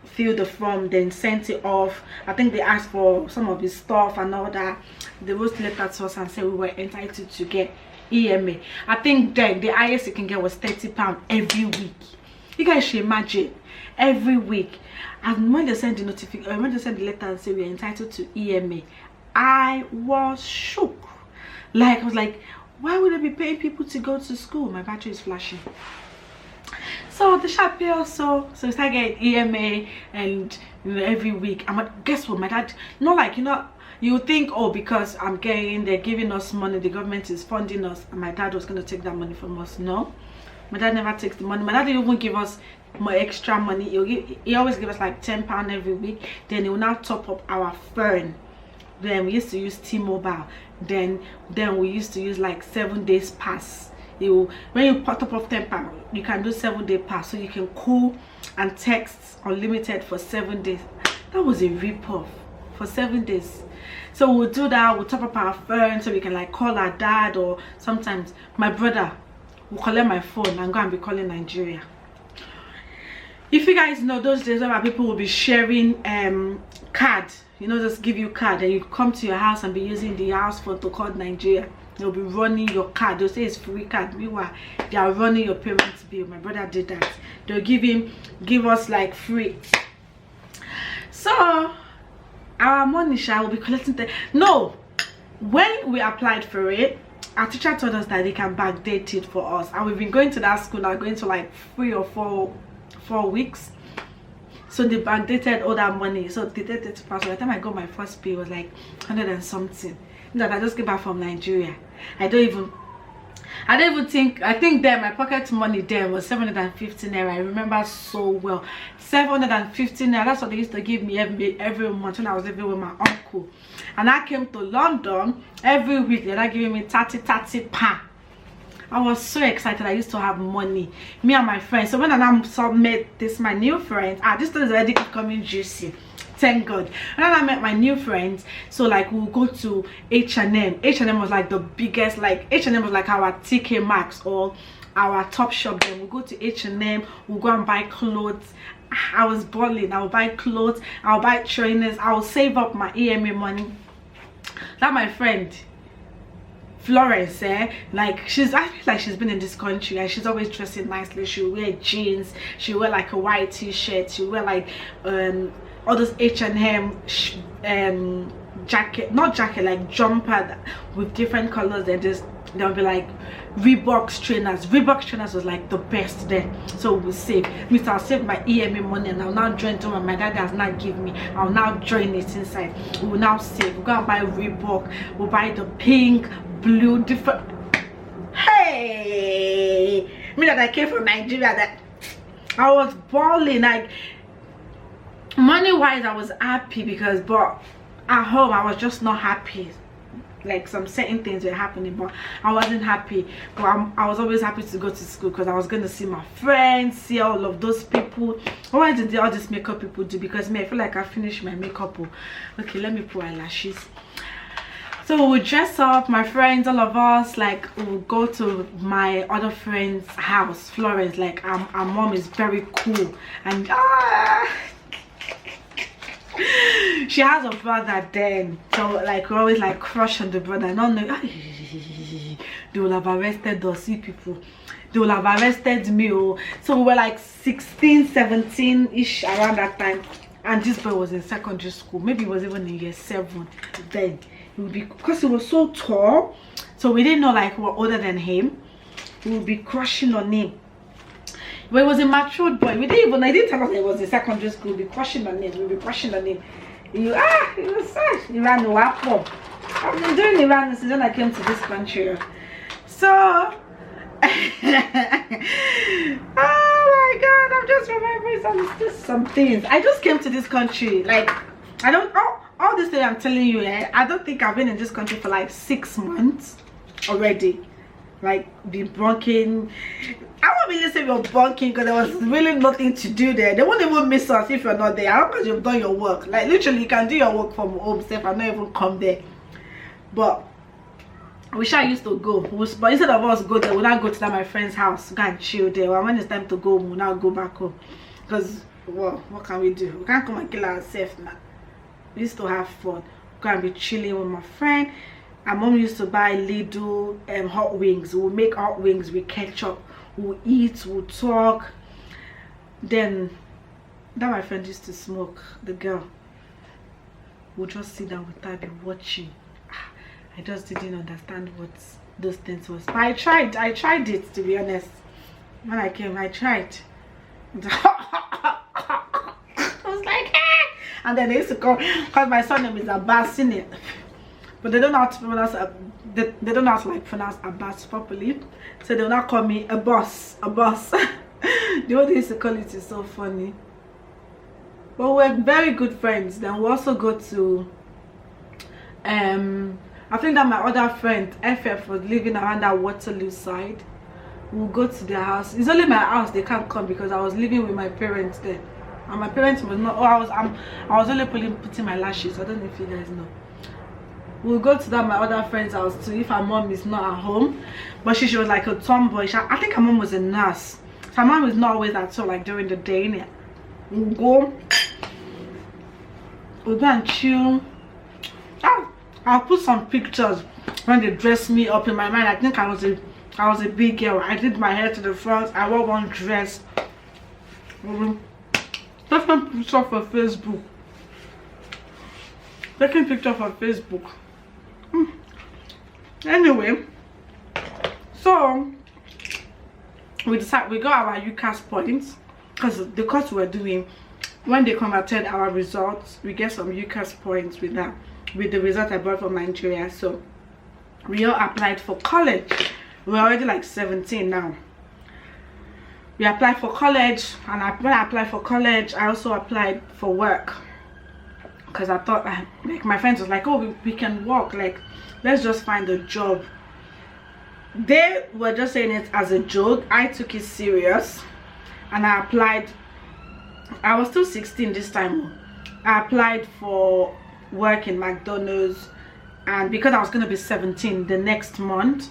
filled the form, then sent it off. I think they asked for some of his stuff and all that. They wrote letter to us and said we were entitled to get EMA. I think then the highest you can get was £30 every week. You guys should imagine, every week. And when they send the notification, when they send the letter and say we are entitled to EMA, I was shook. Like, I was like, why would I be paying people to go to school? My battery is flashing. So the sharp pay also, so we start getting EMA, and you know, every week. I'm like, guess what, my dad, not like, you know, you think, oh, because I'm getting, they're giving us money, the government is funding us, and my dad was going to take that money from us. No, my dad never takes the money. My dad didn't even give us more extra money. He always give us like £10 every week. Then he will now top up our phone. Then we used to use T-Mobile. Then we used to use like 7 days pass. When you top up £10, you can do 7-day pass, so you can call and text unlimited for 7 days. That was a rip-off for 7 days. So we'll do that, we'll top up our phone so we can like call our dad, or sometimes my brother will collect my phone and go and be calling Nigeria. If you guys know those days where people will be sharing card, you know, just give you card and you come to your house and be using the house phone to call Nigeria. They'll be running your card. They'll say it's free card. Meanwhile, they are running your parents' bill. My brother did that. They'll give us like free. So our money will be collecting no, when we applied for it, our teacher told us that they can backdate it for us, and we've been going to that school now, going to like 3 or 4 weeks. So they backdated all that money. So they did it. By the time I got my first pay, it was like 100 and something. That I just came back from Nigeria. I don't even think, I think then my pocket money there was 750 naira. I remember so well, 750 naira. That's what they used to give me every month when I was living with my uncle. And I came to London every week. They're not giving me 30 pounds. I was so excited. I used to have money, me and my friends. So when I now met this my new friend, this thing is already becoming juicy. Thank God. And then I met my new friends, so like we'll go to H&M. H&M was like the biggest, like H&M was like our TK Maxx or our top shop. Then we'll go to H&M, we'll go and buy clothes. I was balling. I'll buy clothes, I'll buy trainers, I'll save up my EMA money. That my friend Florence, like she's, I feel like she's been in this country and she's always dressing nicely. She'll wear jeans, she'll wear like a white t-shirt, she'll wear like all those H&M jacket, not jacket, like jumper with different colors. And just there'll be like Reebok trainers. Reebok trainers was like the best then. So we'll save. I'll save my EMA money and I'll now join to my dad has not give me. I'll now join it inside. We'll now save. We'll go and buy Reebok. We'll buy the pink, blue, different. Hey, me that I came from Nigeria, that I was balling. Like money wise I was happy, because but at home I was just not happy. Like some certain things were happening, but I wasn't happy. But I was always happy to go to school, because I was going to see my friends, see all of those people. What did all these makeup people do? Because me, I feel like I finished my makeup. Okay, let me put eyelashes. So we'll dress up, my friends, all of us, like we'll go to my other friend's house, Florence. Like our mom is very cool, and she has a brother then, so like we always like crush on the brother. Not know they will have arrested us, see people. they will have arrested me. Oh. So we were like 16, 17 ish around that time, and this boy was in secondary school. Maybe he was even in year 7 then. It would be, because he was so tall, so we didn't know like we were older than him. We would be crushing on him. But he was a matured boy. I didn't tell us he was in secondary school. We'd be crushing on him. We'd be crushing on him. He was sad. He ran the wap up. I've been doing Iran since when I came to this country. So oh my god, I'm just remembering some things. I just came to this country, like, I don't, all this thing I'm telling you, I don't think I've been in this country for like 6 months already. Like, be bunking. I won't really say we're bunking because there was really nothing to do there. They won't even miss us if you're not there. I don't know, because you've done your work. Like, literally, you can do your work from home safe and not even come there. But we shall used to go. But instead of us go there, we'll not go to my friend's house, go and chill there. Well, when it's time to go, we'll now go back home. Because, well, what can we do? We can't come and kill ourselves now. We used to have fun. Go and be chilling with my friend. Our mom used to buy little hot wings. We'll make hot wings with ketchup. We'll eat, we'll talk. Then, that my friend used to smoke, the girl. We'll just sit down with her, be watching. I just didn't understand what those things was. But I tried it, to be honest. When I came, I tried. I was like, eh! And then they used to call, because my son name is Abbas in it. But they don't know how to pronounce they don't know how to like pronounce Abbas properly. So they'll not call me a boss. The way they used to call it is so funny. But we're very good friends. Then we also go to I think that my other friend FF was living around that Waterloo side. We'll go to their house. It's only my house they can't come because I was living with my parents there. And my parents was not, I was only putting my lashes. I don't know if you guys know. We'll go to that my other friend's house too if her mom is not at home. But she was like a tomboy. I think her mom was a nurse. So her mom is not always at home like during the day. We'll go and chill. I'll put some pictures when they dressed me up. In my mind, I think I was a big girl. I did my hair to the front. I wore one dress. Taking picture for Facebook. Taking picture for Facebook. Anyway, so we got our UCAS points because the course we're doing, when they converted our results, we get some UCAS points with that, with the result I brought from Nigeria. So we all applied for college. We're already like 17 now. We applied for college, and when I applied for college, I also applied for work because I thought, like, my friends was like, oh, we can work, like, let's just find a job. They were just saying it as a joke. I took it serious and I applied. I was still 16 this time. I applied for work in McDonald's, and because I was going to be 17 the next month,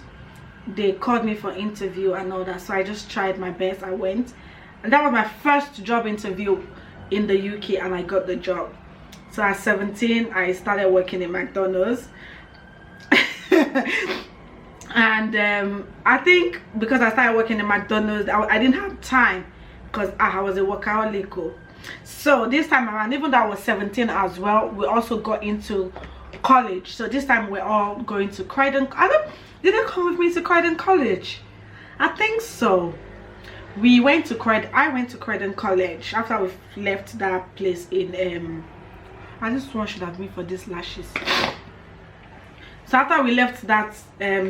they called me for interview and all that. So I just tried my best. I went, and that was my first job interview in the UK, and I got the job. So at 17 I started working in McDonald's. And I think because I started working in McDonald's, I didn't have time because I was a workaholic. So this time around, even though I was 17 as well, we also got into college. So this time we're all going to Croydon. Did they come with me to Croydon College? I think so. We went to Croydon. I went to Croydon College after we left that place in this one should have been for these lashes. So after we left that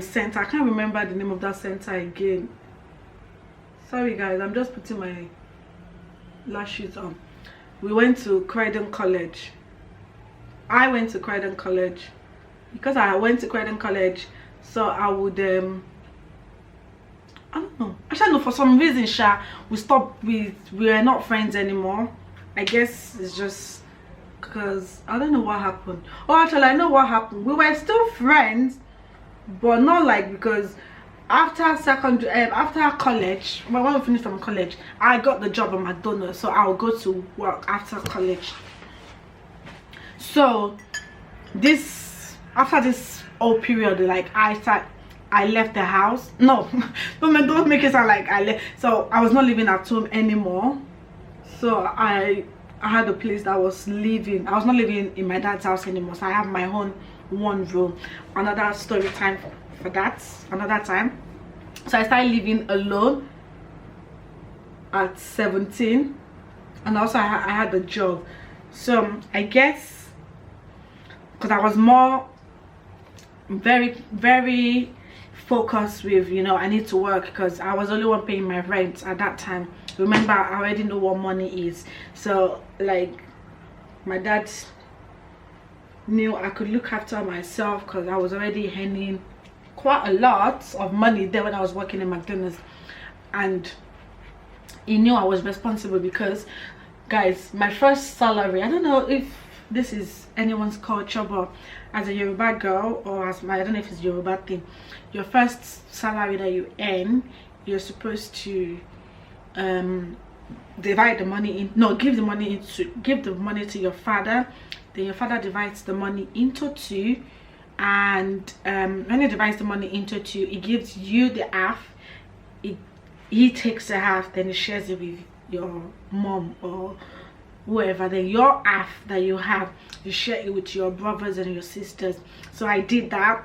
center, I can't remember the name of that center again. Sorry guys, I'm just putting my lashes on. We went to Croydon College. I went to Croydon College because I went to Croydon College, so I would I don't know. Actually, no, for some reason, we stopped. We are not friends anymore. I guess it's just because I don't know what happened. Oh, actually, I know what happened. We were still friends, but not like, because after college, when we finished from college, I got the job at McDonald's, so I'll go to work after college. So after this whole period, like, I I left the house. No, don't make it sound like I left. So I was not living at home anymore. So I had a place that I was living. I was not living in my dad's house anymore. So I have my own one room. Another story time for that. Another time. So I started living alone at 17. And also I had a job. So I guess because I was more very focused with, you know, I need to work because I was the only one paying my rent at that time. Remember, I already know what money is. So like my dad knew I could look after myself because I was already earning quite a lot of money there when I was working in McDonald's, and he knew I was responsible because, guys, my first salary, I don't know if this is anyone's culture, but as a Yoruba girl, or as my, I don't know if it's Yoruba thing, your first salary that you earn, you're supposed to divide the money in, no, give the money to your father. Then your father divides the money into two, and when he divides the money into two, he gives you the half. He takes the half, then he shares it with your mom or whoever. Then your half that you have, you share it with your brothers and your sisters. So I did that.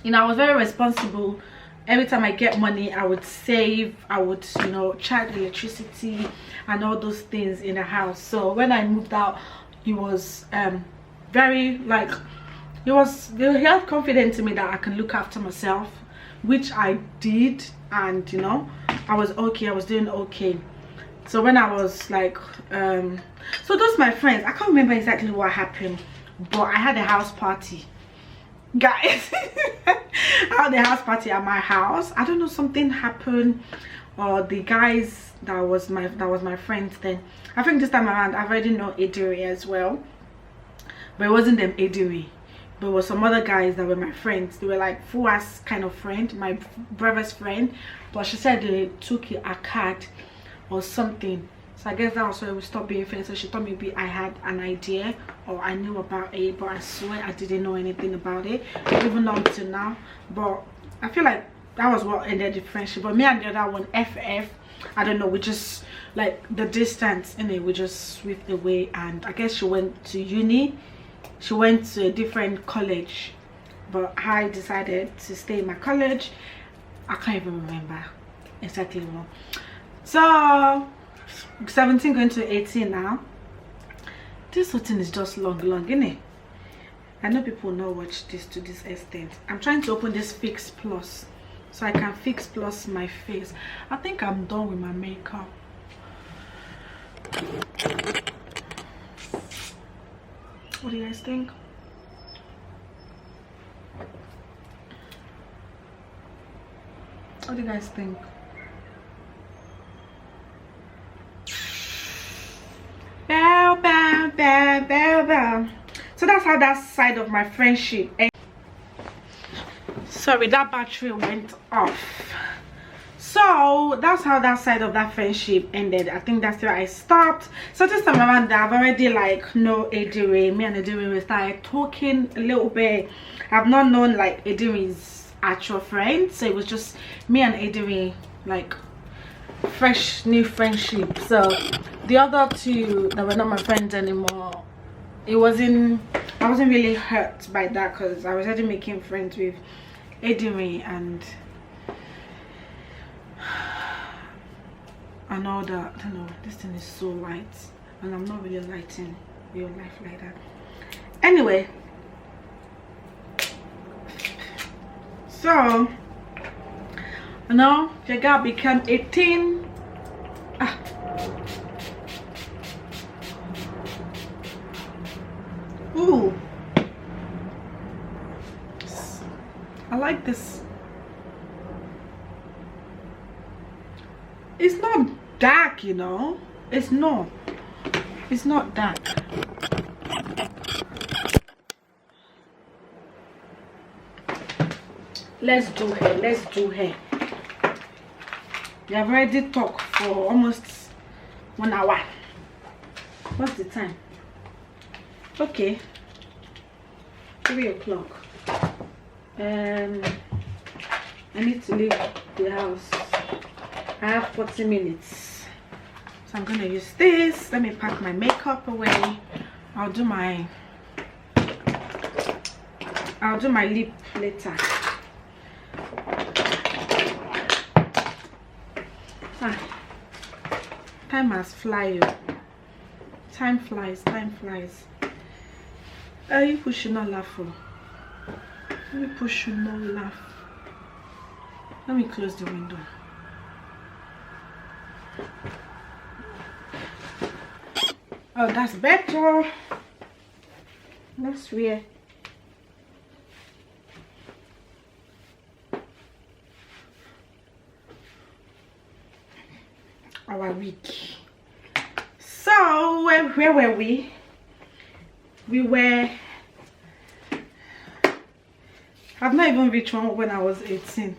You know, I was very responsible. Every time I get money, I would save. I would, you know, charge electricity and all those things in the house. So when I moved out, he was very, like, he had confidence in me that I can look after myself, which I did. And you know, I was okay, I was doing okay. So when I was like so those my friends, I can't remember exactly what happened, but I had a house party, guys. I had a house party at my house. I don't know, something happened, or the guys that was my friends then. I think this time around I've already know Ediri as well, but it wasn't them Ediri. There were some other guys that were my friends. They were like full ass kind of friend, my brother's friend, but she said they took a card or something. So I guess that was why we stopped being friends. So she thought maybe I had an idea or I knew about it, but I swear I didn't know anything about it, even up to now. But I feel like that was what ended the friendship. But me and the other one, FF, I don't know, we just, like, the distance in it, we just swept away. And I guess she went to uni. She went to a different college, but I decided to stay in my college. I can't even remember exactly what. So 17 going to 18 now. This whole thing is just long, isn't it? I know people will not watch this to this extent. I'm trying to open this Fix Plus so I can Fix Plus my face. I think I'm done with my makeup. What do you guys think? What do you guys think? Bow, bow, bow, bow, bow. So that's how that side of my friendship ended. Sorry, that battery went off. So that's how that side of that friendship ended. I think that's where I stopped. So this time around, I've already like know Ediri. Me and Ediri, we started talking a little bit. I've not known like Ediri's actual friend, so it was just me and Ediri, like fresh new friendship. So the other two that were not my friends anymore, I wasn't really hurt by that because I was already making friends with Ediri and all that. I don't know, this thing is so light and I'm not really lighting real life like that. Anyway, so now the girl became 18. Ooh, I like this. It's not dark, you know. It's not dark. Let's do hair. We have already talked for almost 1 hour. What's the time? Okay, 3 o'clock. I need to leave the house. I have 40 minutes. So I'm gonna use this. Let me pack my makeup away. I'll do my lip later. Time has fly. Time flies, time flies. You push not laugh. You push not laugh. Let me close the window. Oh, that's better. That's weird. Our week. So where were we? We were, I've not even reached one when I was 18.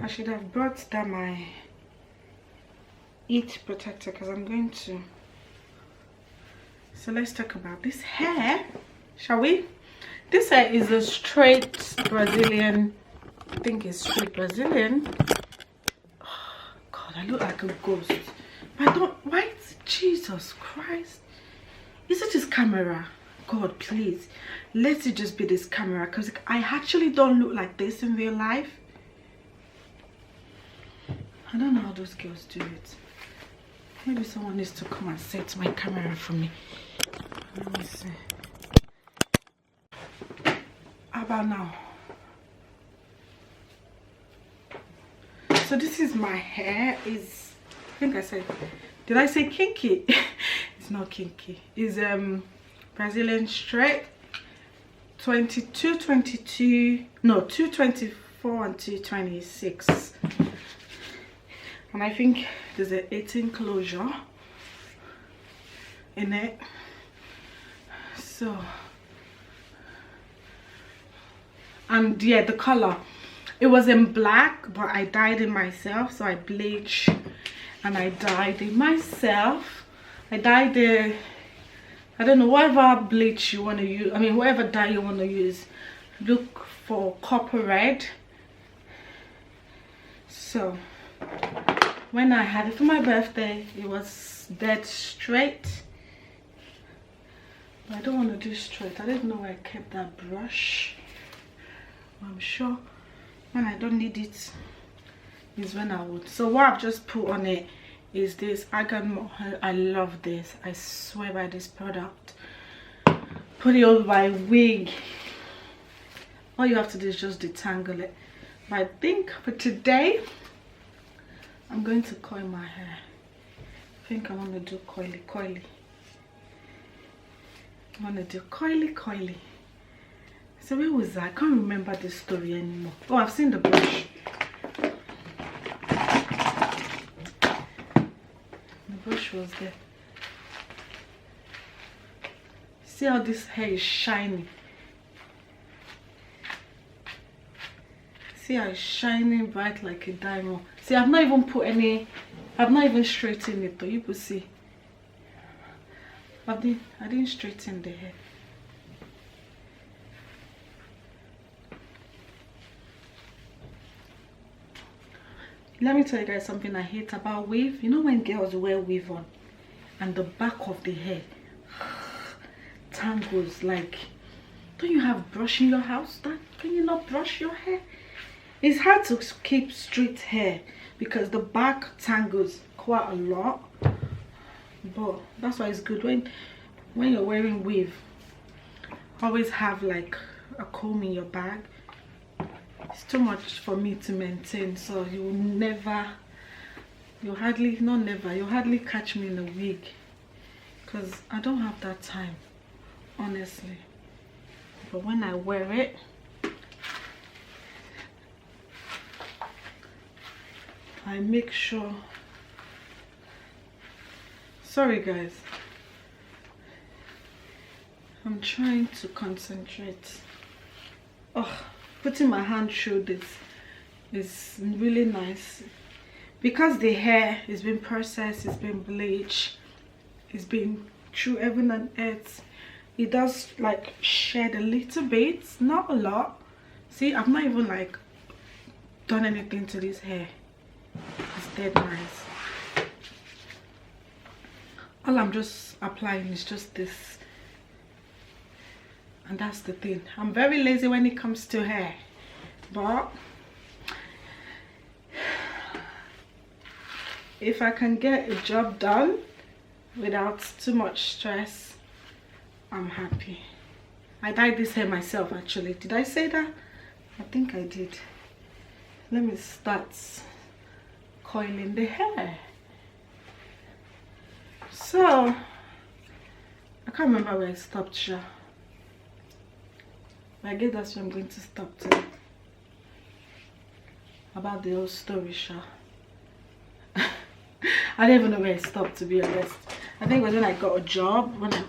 I should have brought down my heat protector because I'm going to. So let's talk about this hair, shall we? This hair is a straight Brazilian. I think it's straight Brazilian. Oh, God, I look like a ghost. But I don't. Why? Jesus Christ. Is it this camera? God, please. Let it just be this camera. Because I actually don't look like this in real life. I don't know how those girls do it. Maybe someone needs to come and set my camera for me. Let me see. How about now? So this is my hair. Is I think I said, did I say kinky? It's not kinky. It's Brazilian straight 22, 22, no, 224 and 226. And I think there's an 18 closure in it. So, and yeah, the color, it was in black, but I dyed it myself. So I bleached and I dyed it myself. I dyed the, I don't know, whatever bleach you want to use, I mean whatever dye you want to use, look for copper red. So when I had it for my birthday, it was dead straight. But I don't want to do straight. I didn't know where I kept that brush. I'm sure when I don't need it is when I would. So what I've just put on it is this argan. I love this. I swear by this product. Put it over my wig. All you have to do is just detangle it. But I think for today I'm going to coil my hair. I think I want to do coily. I want to do coily. So where was that? I can't remember the story anymore. Oh, I've seen the brush. The brush was there. See how this hair is shiny. See how it's shining bright like a diamond. See, I've not even put any, I've not even straightened it though. You could see. I didn't straighten the hair. Let me tell you guys something I hate about weave. You know when girls wear weave on and the back of the hair tangles, like, don't you have brush in your house? Can you not brush your hair? It's hard to keep straight hair because the back tangles quite a lot. But that's why it's good when you're wearing weave, always have like a comb in your bag. It's too much for me to maintain, so you'll hardly catch me in a wig because I don't have that time, honestly. But when I wear it, I make sure. Sorry guys, I'm trying to concentrate. Oh, putting my hand through this is really nice because the hair has been processed, it's been bleached, it's been through heaven and earth. it does like shed a little bit, not a lot. See, I've not even like done anything to this hair. It's dead nice. All I'm just applying is just this, and that's the thing. I'm very lazy when it comes to hair, but if I can get a job done without too much stress, I'm happy. I dyed this hair myself actually. Did I say that? I think I did. Let me start coiling the hair. So I can't remember where I stopped, sure. I guess that's where I'm going to stop today. About the whole story, sure. I don't even know where I stopped, to be honest. I think it was when I got a job, when I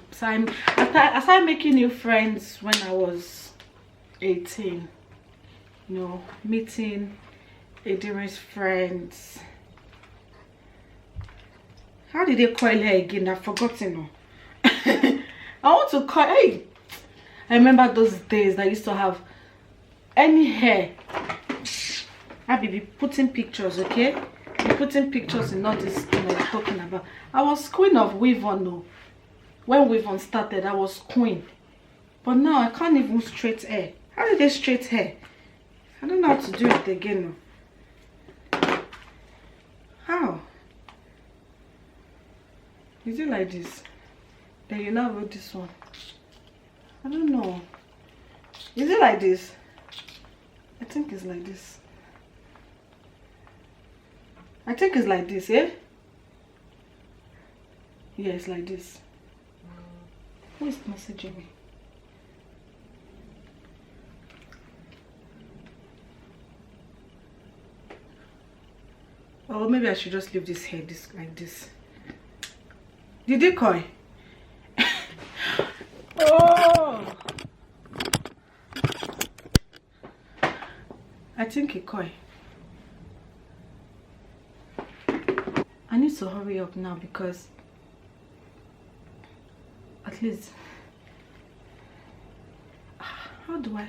started making new friends when I was 18. You know, meeting Adira's friends. How did they coil hair again? I've forgotten. I want to coil. Hey, I remember those days that I used to have any hair. I'll be putting pictures, okay? Putting pictures in all this thing I'm talking about. I was queen of weave on, though. When weave on started, I was queen. But now I can't even straight hair. How do they straight hair? I don't know how to do it again. No. How? Is it like this? Then you now wrote this one. I don't know. Is it like this? I think it's like this. I think it's like this, eh? Yeah, it's like this. Who is messaging me? Oh, maybe I should just leave this hair like this. Did it coil? Oh! I think it coil. I need to hurry up now because at least how do I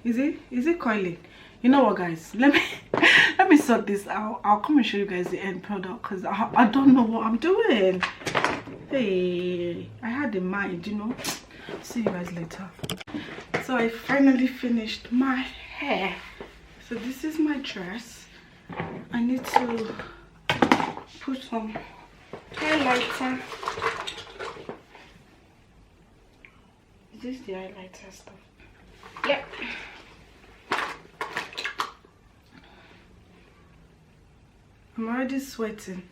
is it coiling? You know what, guys, let me sort this out. I'll come and show you guys the end product because I don't know what I'm doing. Hey, I had in mind, you know. See you guys later. So I finally finished my hair. So this is my dress. I need to put some highlighter. Is this the highlighter stuff? Yep. I'm already sweating.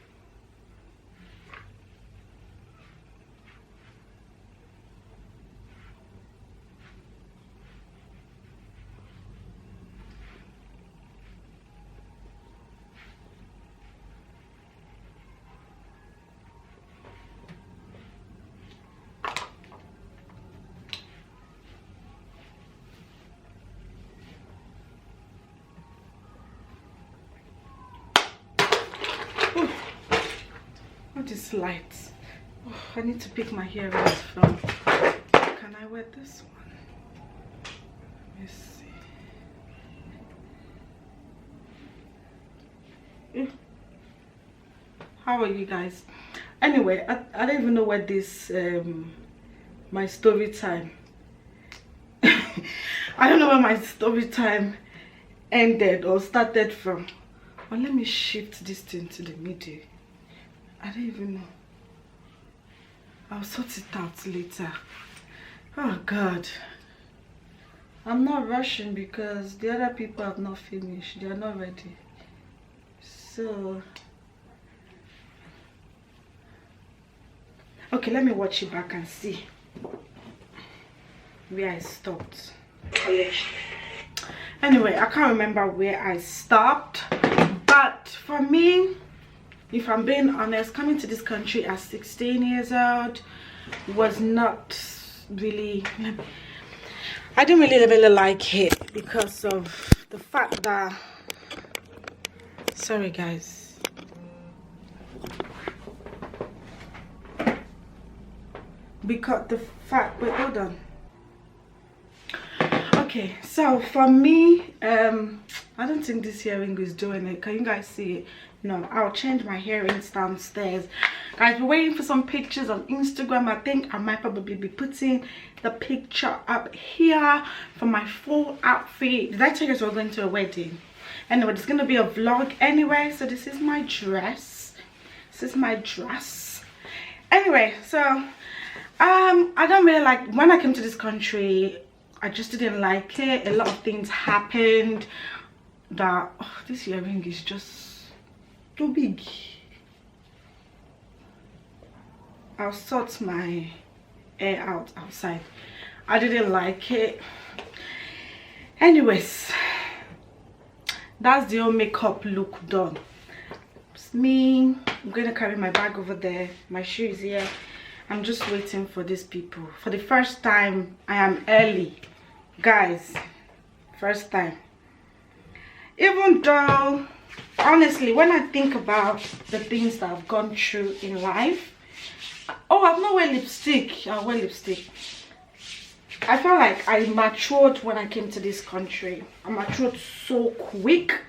This light. Oh, I need to pick my earrings from. Can I wear this one? Let me see. How are you guys? Anyway, I don't even know where this my story time. I don't know where my story time ended or started from. But let me shift this thing to the middle. I don't even know. I'll sort it out later. Oh God. I'm not rushing because the other people have not finished. They are not ready. So okay, let me watch it back and see where I stopped. Anyway, I can't remember where I stopped, but for me, if I'm being honest, coming to this country at 16 years old was not really, I didn't really like it because of the fact that, sorry guys, because the fact, wait, hold on. Okay, so for me, I don't think this earring is doing it. Can you guys see it? No, I'll change my earrings downstairs. Guys, we're waiting for some pictures on Instagram. I think I might probably be putting the picture up here for my full outfit. Did I tell you guys we're going to a wedding? Anyway, there's gonna be a vlog anyway. So this is my dress. This is my dress. Anyway, so I don't really like, when I came to this country, I just didn't like it. A lot of things happened that, oh, this earring is just too big. I'll sort my hair out outside. I didn't like it. Anyways, that's the whole makeup look done. It's me. I'm gonna carry my bag over there. My shoes here. I'm just waiting for these people. For the first time, I am early. Guys, first time. Even though, honestly, when I think about the things that I've gone through in life, oh, I've not wear lipstick. I wear lipstick. I felt like I matured when I came to this country. I matured so quick.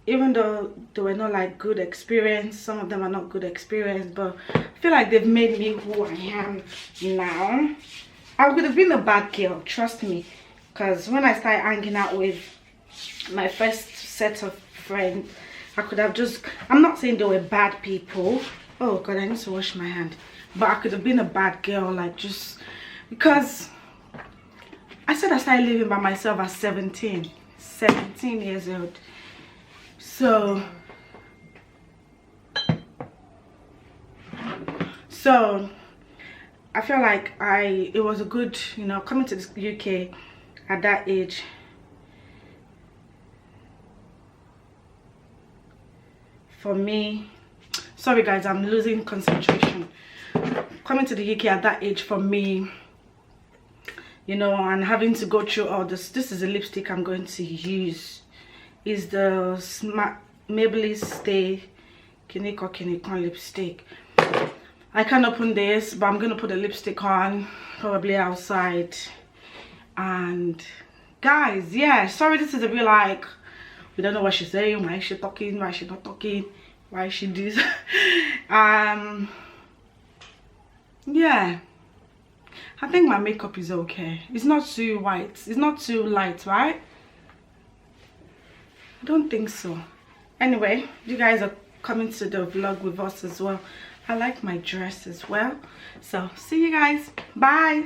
Even though they were not like good experience, some of them are not good experience, but I feel like they've made me who I am now. I would have been a bad girl, trust me, because when I started hanging out with my first set of friends, I could have just, I'm not saying they were bad people. Oh god, I need to wash my hand. But I could have been a bad girl, like, just because I said I started living by myself at 17 years old. So I feel like it was a good, you know, coming to the UK at that age. For me, sorry guys, I'm losing concentration. Coming to the UK at that age for me, you know, and having to go through all this. This is a lipstick I'm going to use. Is the Maybelline Stay Kiniko lipstick. I can't open this, but I'm gonna put a lipstick on probably outside. And guys, yeah, sorry, this is a bit like, we don't know what she's saying, why is she talking, why is she not talking, why is she this. Yeah, I think my makeup is okay. It's not too white, it's not too light, right? I don't think so. Anyway, you guys are coming to the vlog with us as well. I like my dress as well. So see you guys, bye.